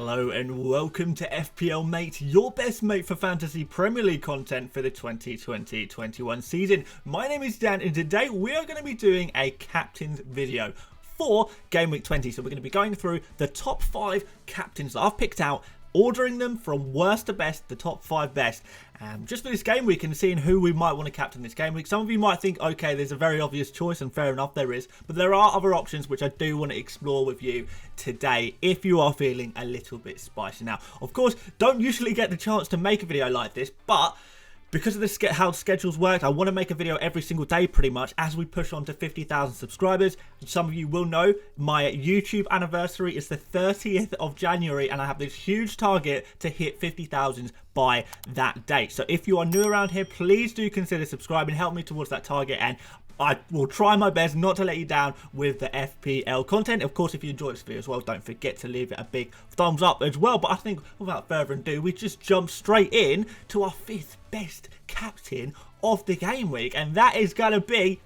Hello and welcome to FPL Mate, your best mate for fantasy Premier League content for the 2020-21 season. My name is Dan and today we are going to be doing a captain's video for Game Week 20. So we're going to be going through the top 5 captains that I've picked out, ordering them from worst to best, the top 5 best, just for this game week and seeing who we might want to captain this game week. Some of you might think, okay, there's a very obvious choice, and fair enough, there is, but there are other options which I do want to explore with you today if you are feeling a little bit spicy. Now, of course, don't usually get the chance to make a video like this, but because of how schedules work, I want to make a video every single day pretty much as we push on to 50,000 subscribers. Some of you will know my YouTube anniversary is the 30th of January and I have this huge target to hit 50,000 by that date. So if you are new around here, please do consider subscribing, help me towards that target, and I will try my best not to let you down with the FPL content. Of course, if you enjoyed this video as well, don't forget to leave it a big thumbs up as well. But I think without further ado, we just jump straight in to our 5th best captain of the game week. And that is going to be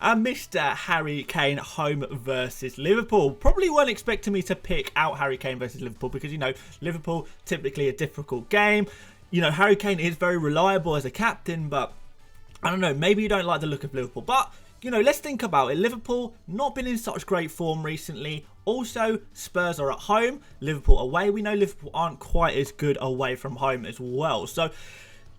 Mr. Harry Kane home versus Liverpool. Probably weren't expecting me to pick out Harry Kane versus Liverpool because, you know, Liverpool typically a difficult game. You know, Harry Kane is very reliable as a captain, but I don't know, maybe you don't like the look of Liverpool. But, you know, let's think about it. Liverpool not been in such great form recently. Also, Spurs are at home, Liverpool away. We know Liverpool aren't quite as good away from home as well. So,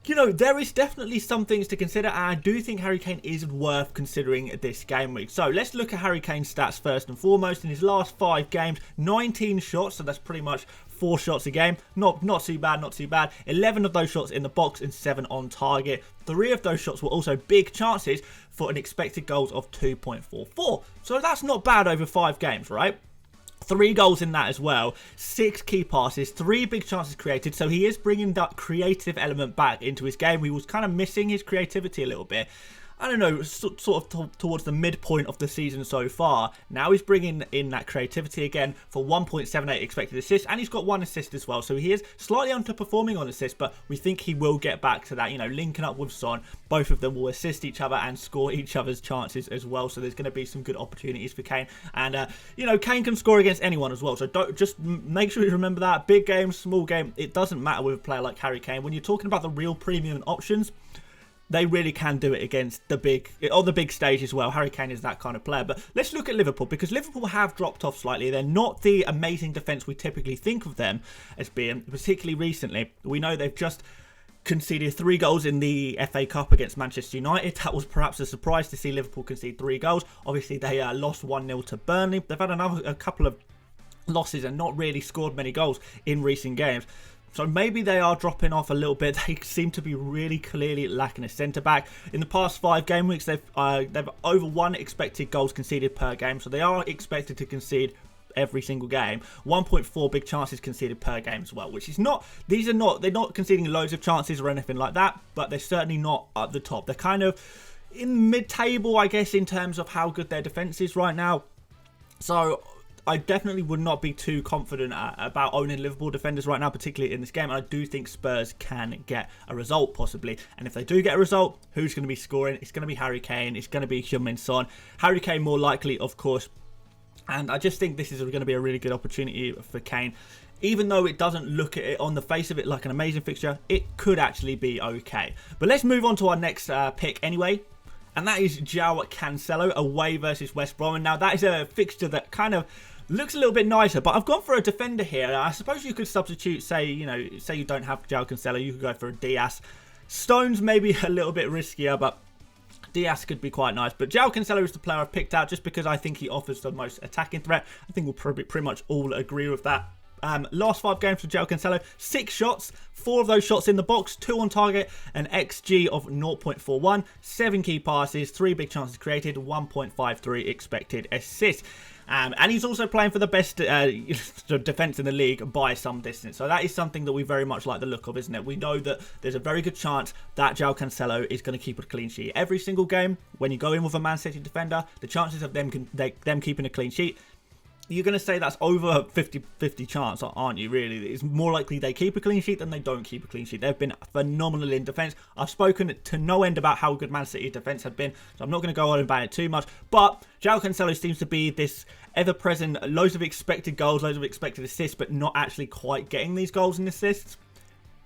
you know, there is definitely some things to consider, and I do think Harry Kane is worth considering this game week. So let's look at Harry Kane's stats first and foremost. In his last 5 games, 19 shots, so that's pretty much 4 shots a game. Not too bad, not too bad. 11 of those shots in the box and 7 on target. 3 of those shots were also big chances for an expected goals of 2.44. So that's not bad over 5 games, right? 3 goals in that as well, 6 key passes, 3 big chances created. So he is bringing that creative element back into his game. We was kind of missing his creativity a little bit. I don't know, sort of towards the midpoint of the season so far. Now he's bringing in that creativity again for 1.78 expected assists, and he's got 1 assist as well. So he is slightly underperforming on assists, but we think he will get back to that, you know, linking up with Son. Both of them will assist each other and score each other's chances as well. So there's going to be some good opportunities for Kane. And, you know, Kane can score against anyone as well. So just make sure you remember that. Big game, small game, it doesn't matter with a player like Harry Kane. When you're talking about the real premium options, they really can do it against the big stage as well. Harry Kane is that kind of player. But let's look at Liverpool, because Liverpool have dropped off slightly. They're not the amazing defence we typically think of them as being, particularly recently. We know they've just conceded 3 goals in the FA Cup against Manchester United. That was perhaps a surprise to see Liverpool concede 3 goals. Obviously, they lost 1-0 to Burnley. They've had a couple of losses and not really scored many goals in recent games. So maybe they are dropping off a little bit. They seem to be really clearly lacking a centre-back. In the past 5 game weeks, they've over 1 expected goals conceded per game. So they are expected to concede every single game. 1.4 big chances conceded per game as well, which is not, they're not conceding loads of chances or anything like that, but they're certainly not at the top. They're kind of in mid-table, I guess, in terms of how good their defence is right now. So I definitely would not be too confident about owning Liverpool defenders right now, particularly in this game. And I do think Spurs can get a result, possibly. And if they do get a result, who's going to be scoring? It's going to be Harry Kane. It's going to be Heung-min Son. Harry Kane more likely, of course. And I just think this is going to be a really good opportunity for Kane. Even though it doesn't look at it on the face of it like an amazing fixture, it could actually be okay. But let's move on to our next pick anyway. And that is Joao Cancelo away versus West Brom. And now that is a fixture that kind of looks a little bit nicer, but I've gone for a defender here. I suppose you could substitute, say you don't have Joao Cancelo, you could go for a Diaz. Stones maybe a little bit riskier, but Diaz could be quite nice. But Joao Cancelo is the player I've picked out just because I think he offers the most attacking threat. I think we'll probably pretty much all agree with that. Last 5 games for Joao Cancelo, 6 shots, 4 of those shots in the box, 2 on target, an XG of 0.41, 7 key passes, 3 big chances created, 1.53 expected assists. And he's also playing for the best defence in the league by some distance. So that is something that we very much like the look of, isn't it? We know that there's a very good chance that Joao Cancelo is going to keep a clean sheet. Every single game, when you go in with a Man City defender, the chances of them keeping a clean sheet you're going to say that's over 50-50 chance, aren't you, really? It's more likely they keep a clean sheet than they don't keep a clean sheet. They've been phenomenal in defence. I've spoken to no end about how good Man City's defence have been, so I'm not going to go on about it too much. But Joao Cancelo seems to be this ever-present, loads of expected goals, loads of expected assists, but not actually quite getting these goals and assists.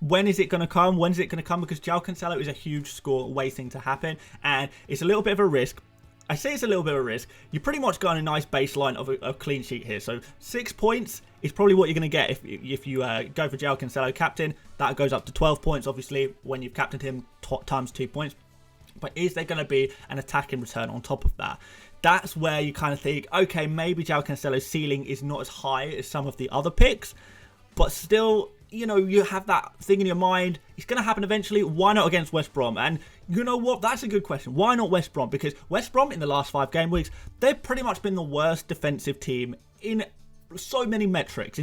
When is it going to come? When is it going to come? Because Joao Cancelo is a huge score waiting to happen, and it's a little bit of a risk. I say it's a little bit of a risk. You pretty much got a nice baseline of a clean sheet here. So 6 points is probably what you're going to get if you go for Joao Cancelo captain. That goes up to 12 points, obviously, when you've captained him times 2 points. But is there going to be an attacking return on top of that? That's where you kind of think, okay, maybe Joao Cancelo's ceiling is not as high as some of the other picks. But still, you know, you have that thing in your mind. It's going to happen eventually. Why not against West Brom? And you know what? That's a good question. Why not West Brom? Because West Brom in the last 5 game weeks, they've pretty much been the worst defensive team in so many metrics,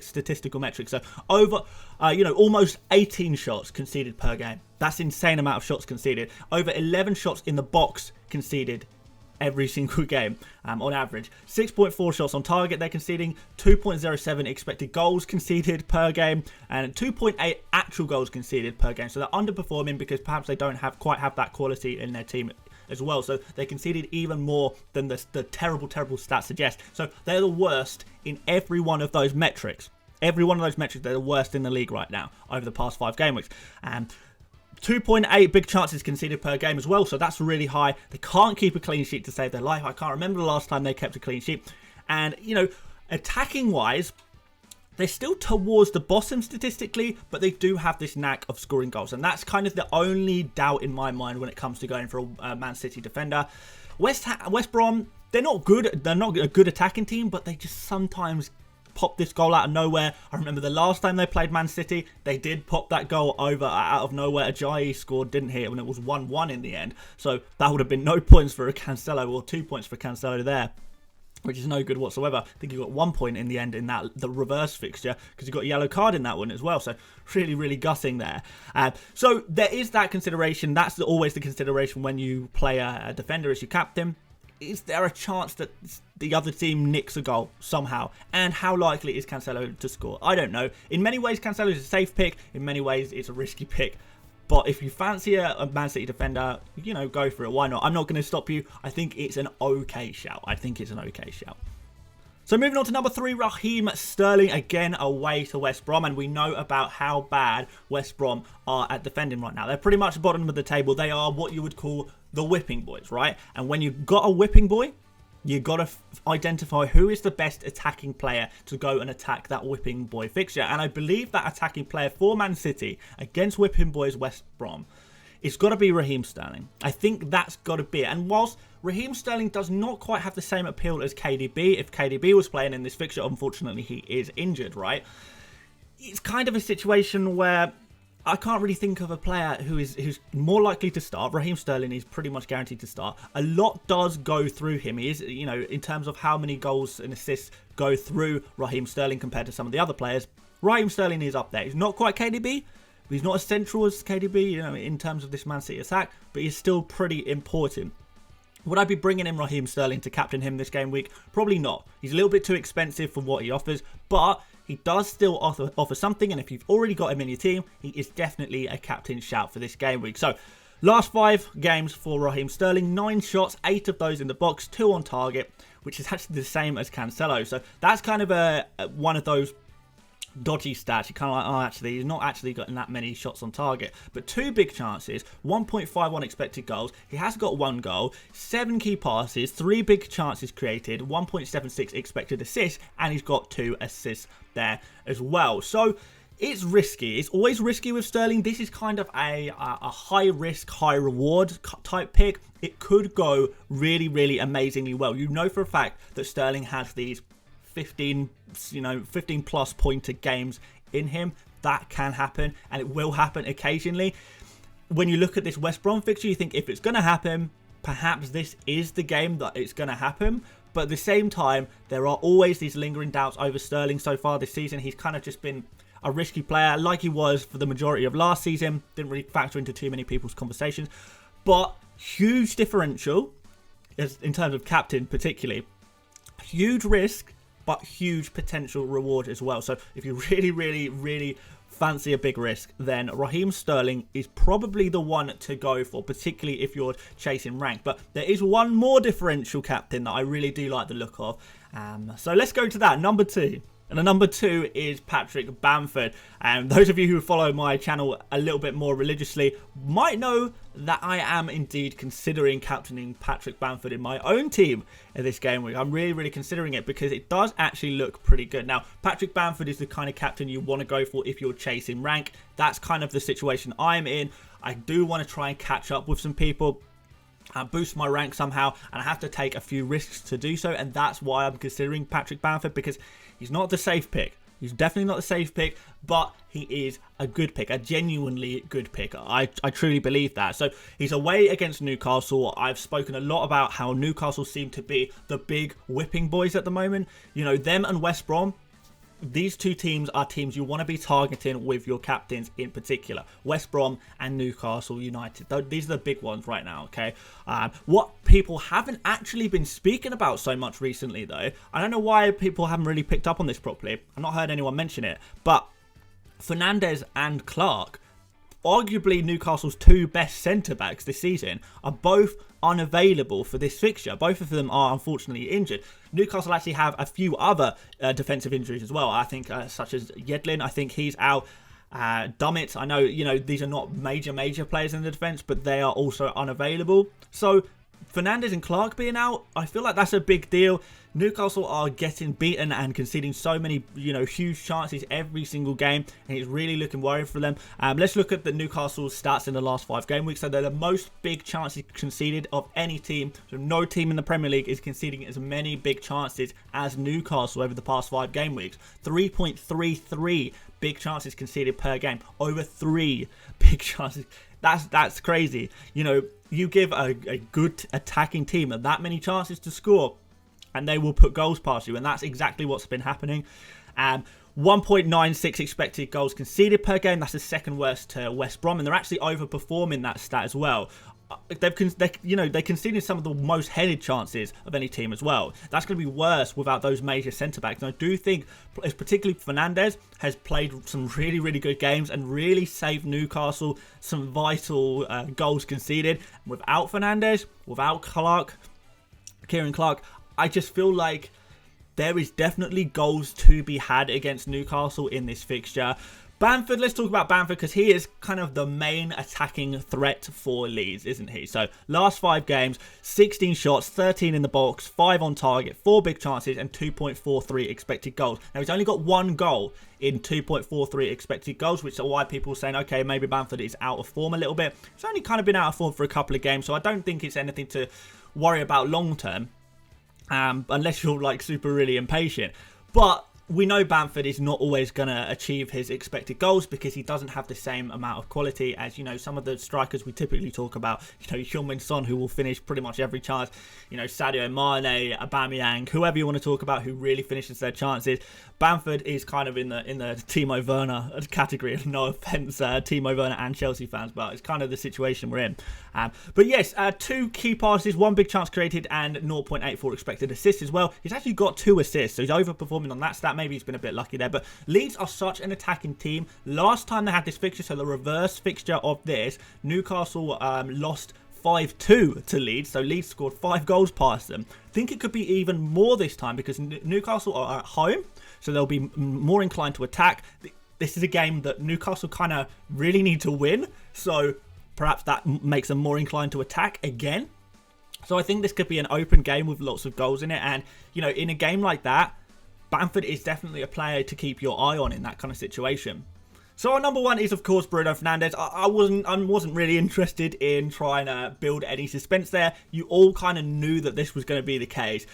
statistical metrics. So over, almost 18 shots conceded per game. That's an insane amount of shots conceded. Over 11 shots in the box conceded every single game on average. 6.4 shots on target they're conceding, 2.07 expected goals conceded per game, and 2.8 actual goals conceded per game. So they're underperforming because perhaps they don't quite have that quality in their team as well. So they conceded even more than the terrible stats suggest. So they're the worst in every one of those metrics. Every one of those metrics, they're the worst in the league right now over the past 5 game weeks. 2.8 big chances conceded per game as well, so that's really high. They can't keep a clean sheet to save their life. I can't remember the last time they kept a clean sheet. And, you know, attacking-wise, they're still towards the bottom statistically, but they do have this knack of scoring goals. And that's kind of the only doubt in my mind when it comes to going for a Man City defender. West Brom, they're not good. They're not a good attacking team, but they just sometimes pop this goal out of nowhere. I remember the last time they played Man City, they did pop that goal over out of nowhere. Ajayi scored, didn't hit, when it was 1-1 in the end. So that would have been no points for a Cancelo, or 2 points for Cancelo there, which is no good whatsoever. I think he got 1 point in the end in the reverse fixture, because he got a yellow card in that one as well. So really gutting there. So there is that consideration. That's always the consideration when you play a defender as your captain. Is there a chance that the other team nicks a goal somehow? And how likely is Cancelo to score? I don't know. In many ways, Cancelo is a safe pick. In many ways, it's a risky pick. But if you fancy a Man City defender, you know, go for it. Why not? I'm not going to stop you. I think it's an okay shout. So moving on to number 3, Raheem Sterling, again away to West Brom. And we know about how bad West Brom are at defending right now. They're pretty much bottom of the table. They are what you would call the whipping boys, right? And when you've got a whipping boy, you've got to identify who is the best attacking player to go and attack that whipping boy fixture. And I believe that attacking player for Man City against whipping boys West Brom, it's got to be Raheem Sterling. I think that's got to be it. And whilst Raheem Sterling does not quite have the same appeal as KDB, if KDB was playing in this fixture, unfortunately he is injured, right? It's kind of a situation where I can't really think of a player who's more likely to start. Raheem Sterling is pretty much guaranteed to start. A lot does go through him. He is, you know, in terms of how many goals and assists go through Raheem Sterling compared to some of the other players. Raheem Sterling is up there. He's not quite KDB. He's not as central as KDB, you know, in terms of this Man City attack, but he's still pretty important. Would I be bringing in Raheem Sterling to captain him this game week? Probably not. He's a little bit too expensive for what he offers, but he does still offer something, and if you've already got him in your team, he is definitely a captain shout for this game week. So, last 5 games for Raheem Sterling, 9 shots, 8 of those in the box, 2 on target, which is actually the same as Cancelo. So, that's kind of one of those dodgy stats. You kind of like, oh, actually, he's not actually gotten that many shots on target. But 2 big chances, 1.51 expected goals. He has got 1 goal, 7 key passes, 3 big chances created, 1.76 expected assists, and he's got 2 assists there as well. So it's risky. It's always risky with Sterling. This is kind of a high risk, high reward type pick. It could go really amazingly well. You know for a fact that Sterling has these 15 plus pointer games in him. That can happen, and it will happen occasionally. When you look at this West Brom fixture, you think if it's going to happen, perhaps this is the game that it's going to happen. But at the same time, there are always these lingering doubts over Sterling so far this season. He's kind of just been a risky player, like he was for the majority of last season. Didn't really factor into too many people's conversations. But huge differential in terms of captain particularly. Huge risk, but huge potential reward as well. So if you really fancy a big risk, then Raheem Sterling is probably the one to go for, particularly if you're chasing rank. But there is one more differential captain that I really do like the look of. So let's go to that, number 2. And the number 2 is Patrick Bamford. And those of you who follow my channel a little bit more religiously might know that I am indeed considering captaining Patrick Bamford in my own team in this game week. I'm really considering it because it does actually look pretty good. Now, Patrick Bamford is the kind of captain you want to go for if you're chasing rank. That's kind of the situation I'm in. I do want to try and catch up with some people, boost my rank somehow, and I have to take a few risks to do so, and that's why I'm considering Patrick Bamford, because he's not the safe pick. He's definitely not the safe pick, but he is a good pick, a genuinely good pick. I truly believe that. So he's away against Newcastle. I've spoken a lot about how Newcastle seem to be the big whipping boys at the moment. You know, them and West Brom. These two teams are teams you want to be targeting with your captains in particular. West Brom and Newcastle United. These are the big ones right now, okay? What people haven't actually been speaking about so much recently, though, I don't know why people haven't really picked up on this properly. I've not heard anyone mention it, but Fernandes and Clark, arguably Newcastle's 2 best centre-backs this season, are both unavailable for this fixture. Both of them are unfortunately injured. Newcastle actually have a few other defensive injuries as well. I think such as Yedlin, I think he's out. Dummett, I know, you know, these are not major players in the defence, but they are also unavailable. So Fernandes and Clark being out, I feel like that's a big deal. Newcastle are getting beaten and conceding so many, you know, huge chances every single game, and it's really looking worrying for them. Let's look at the Newcastle's stats in the last 5 game weeks. So they're the most big chances conceded of any team. So no team in the Premier League is conceding as many big chances as Newcastle over the past 5 game weeks. 3.33 big chances conceded per game. Over 3 big chances. That's crazy. You know, you give a good attacking team that many chances to score, and they will put goals past you, and that's exactly what's been happening. 1.96 expected goals conceded per game. That's the second worst to West Brom, and they're actually overperforming that stat as well. They conceded some of the most headed chances of any team as well. That's going to be worse without those major centre-backs. And I do think, particularly Fernandes, has played some really good games and really saved Newcastle some vital goals conceded. Without Fernandes, without Kieran Clark, I just feel like there is definitely goals to be had against Newcastle in this fixture. Bamford, let's talk about Bamford, because he is kind of the main attacking threat for Leeds, isn't he? So last 5 games, 16 shots, 13 in the box, 5 on target, 4 big chances, and 2.43 expected goals. Now, he's only got 1 goal in 2.43 expected goals, which is why people are saying, okay, maybe Bamford is out of form a little bit. He's only kind of been out of form for a couple of games, so I don't think it's anything to worry about long term, unless you're like super really impatient. But we know Bamford is not always going to achieve his expected goals because he doesn't have the same amount of quality as, you know, some of the strikers we typically talk about. You know, Heung-min Son, who will finish pretty much every chance. You know, Sadio Mane, Aubameyang, whoever you want to talk about who really finishes their chances. Bamford is kind of in the Timo Werner category. No offence, Timo Werner and Chelsea fans, but it's kind of the situation we're in. But yes, 2 key passes, 1 big chance created, and 0.84 expected assists as well. He's actually got 2 assists, so he's overperforming on that stat. Maybe he's been a bit lucky there, but Leeds are such an attacking team. Last time they had this fixture, so the reverse fixture of this, Newcastle lost 5-2 to Leeds, so Leeds scored 5 goals past them. I think it could be even more this time because Newcastle are at home, so they'll be more inclined to attack. This is a game that Newcastle kind of really need to win, so perhaps that makes them more inclined to attack again. So I think this could be an open game with lots of goals in it, and, you know, in a game like that, Bamford is definitely a player to keep your eye on in that kind of situation. So our number 1 is, of course, Bruno Fernandes. I wasn't really interested in trying to build any suspense there. You all kind of knew that this was going to be the case.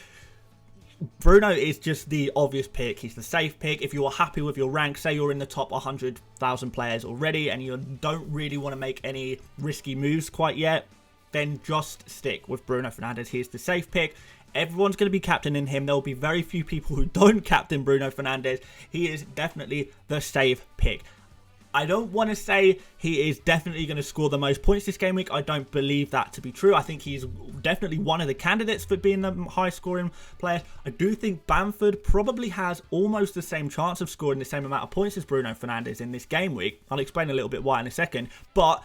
Bruno is just the obvious pick. He's the safe pick. If you are happy with your rank, say you're in the top 100,000 players already and you don't really want to make any risky moves quite yet, then just stick with Bruno Fernandes. He's the safe pick. Everyone's going to be captaining him. There will be very few people who don't captain Bruno Fernandes. He is definitely the safe pick. I don't want to say he is definitely going to score the most points this game week. I don't believe that to be true. I think he's definitely one of the candidates for being the high scoring player. I do think Bamford probably has almost the same chance of scoring the same amount of points as Bruno Fernandes in this game week. I'll explain a little bit why in a second, but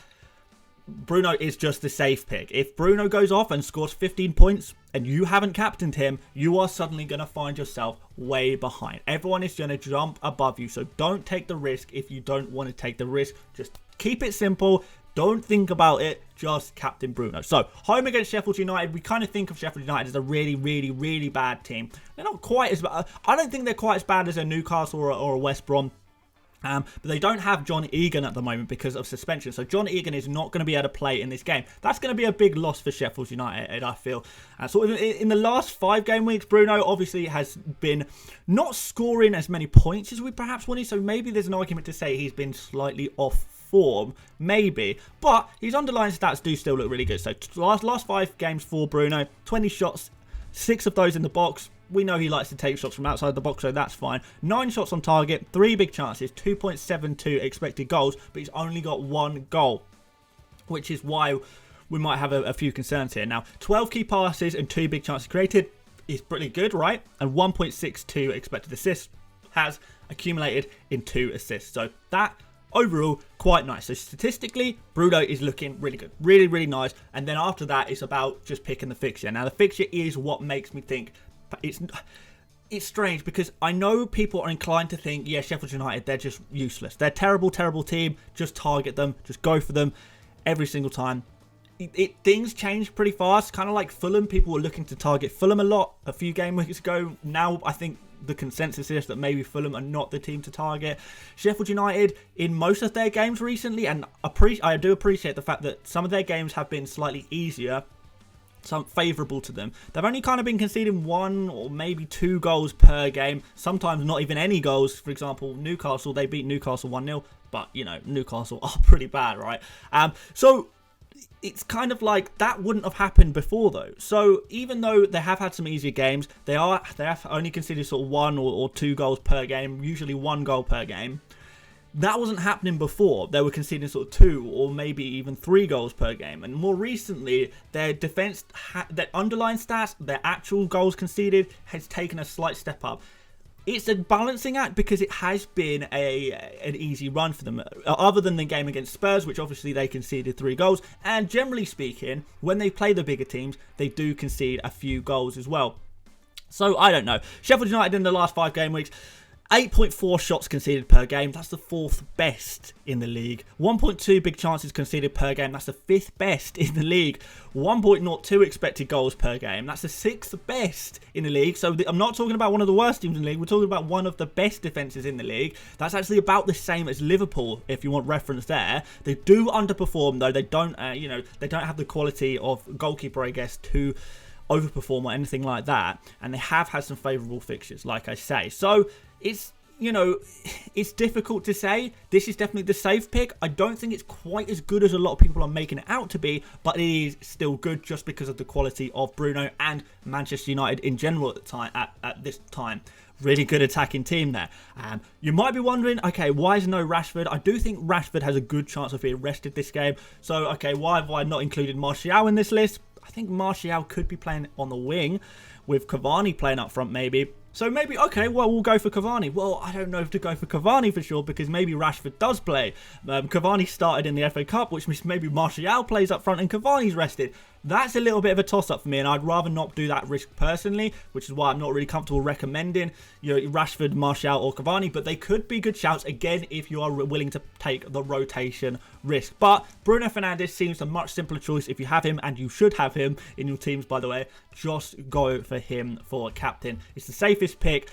Bruno is just the safe pick. If Bruno goes off and scores 15 points and you haven't captained him, you are suddenly going to find yourself way behind. Everyone is going to jump above you, so don't take the risk if you don't want to take the risk. Just keep it simple. Don't think about it. Just captain Bruno. So, home against Sheffield United. We kind of think of Sheffield United as a really, really, really bad team. They're not quite as bad. I don't think they're quite as bad as a Newcastle or a West Brom. But they don't have John Egan at the moment because of suspension. So John Egan is not going to be able to play in this game. That's going to be a big loss for Sheffield United, I feel. Sort of in the last 5 game weeks, Bruno obviously has been not scoring as many points as we perhaps wanted. So maybe there's an argument to say he's been slightly off form, maybe. But his underlying stats do still look really good. So last 5 games for Bruno, 20 shots, 6 of those in the box. We know he likes to take shots from outside the box, so that's fine. 9 shots on target, 3 big chances, 2.72 expected goals, but he's only got 1 goal, which is why we might have a few concerns here. Now, 12 key passes and 2 big chances created is pretty good, right? And 1.62 expected assists has accumulated in 2 assists. So that overall quite nice. So statistically, Bruno is looking really good, really, really nice. And then after that, it's about just picking the fixture. Now, the fixture is what makes me think. It's strange because I know people are inclined to think, yeah, Sheffield United, they're just useless. They're a terrible, terrible team. Just target them. Just go for them every single time. Things change pretty fast. Kind of like Fulham. People were looking to target Fulham a lot a few game weeks ago. Now I think the consensus is that maybe Fulham are not the team to target. Sheffield United, in most of their games recently, and I do appreciate the fact that some of their games have been slightly easier, some favourable to them. They've only kind of been conceding 1 or maybe 2 goals per game. Sometimes not even any goals. For example, Newcastle, they beat Newcastle 1-0. But, you know, Newcastle are pretty bad, right? So it's kind of like that wouldn't have happened before, though. So even though they have had some easier games, they have only conceded sort of 1 or 2 goals per game, usually 1 goal per game. That wasn't happening before. They were conceding sort of 2 or maybe even 3 goals per game. And more recently, their defense, their underlying stats, their actual goals conceded has taken a slight step up. It's a balancing act because it has been an easy run for them. Other than the game against Spurs, which obviously they conceded 3 goals. And generally speaking, when they play the bigger teams, they do concede a few goals as well. So I don't know. Sheffield United in the last 5 game weeks, 8.4 shots conceded per game. That's the 4th best in the league. 1.2 big chances conceded per game. That's the 5th best in the league. 1.02 expected goals per game. That's the 6th best in the league. So I'm not talking about one of the worst teams in the league. We're talking about one of the best defences in the league. That's actually about the same as Liverpool, if you want reference there. They do underperform, though. They don't, they don't have the quality of goalkeeper, I guess, to overperform or anything like that. And they have had some favourable fixtures, like I say. So it's, it's difficult to say. This is definitely the safe pick. I don't think it's quite as good as a lot of people are making it out to be, but it is still good just because of the quality of Bruno and Manchester United in general at the time. At this time, really good attacking team there. You might be wondering, okay, why is no Rashford? I do think Rashford has a good chance of being rested this game. So, okay, why have I not included Martial in this list? I think Martial could be playing on the wing with Cavani playing up front maybe. So maybe, okay, well, we'll go for Cavani. Well, I don't know if to go for Cavani for sure because maybe Rashford does play. Cavani started in the FA Cup, which means maybe Martial plays up front and Cavani's rested. That's a little bit of a toss-up for me, and I'd rather not do that risk personally, which is why I'm not really comfortable recommending Rashford, Martial or Cavani, but they could be good shouts, again, if you are willing to take the rotation risk. But Bruno Fernandes seems a much simpler choice if you have him, and you should have him in your teams, by the way. Just go for him for captain. It's the safest pick.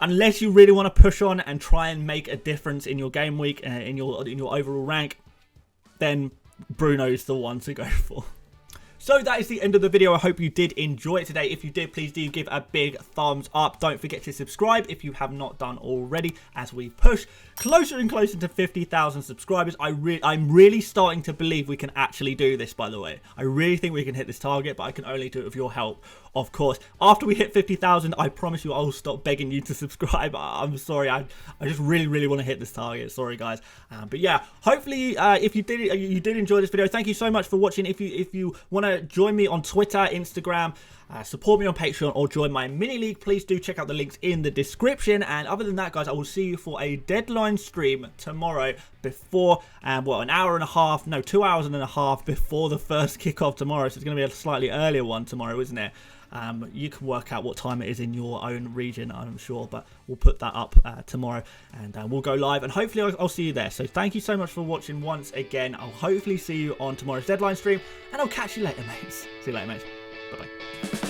Unless you really want to push on and try and make a difference in your game week, in your overall rank, then Bruno's the one to go for. So that is the end of the video. I hope you did enjoy it today. If you did, please do give a big thumbs up. Don't forget to subscribe if you have not done already, as we push closer and closer to 50,000 subscribers. I'm really starting to believe we can actually do this, by the way. I really think we can hit this target, but I can only do it with your help, of course. After we hit 50,000, I promise you I'll stop begging you to subscribe. I'm sorry, I just really want to hit this target. Sorry, guys. But yeah, hopefully if you did enjoy this video, thank you so much for watching. If you want to join me on Twitter, Instagram, support me on Patreon, or join my mini league, please do check out the links in the description. And other than that, guys, I will see you for a deadline stream tomorrow before what, an hour and a half, no, 2 hours and a half before the first kickoff tomorrow. So it's going to be a slightly earlier one tomorrow, isn't it? You can work out what time it is in your own region, I'm sure, but we'll put that up tomorrow, and we'll go live, and hopefully I'll see you there. So thank you so much for watching once again. I'll hopefully see you on tomorrow's deadline stream, and I'll catch you later, mates. See you later, mates. Bye-bye.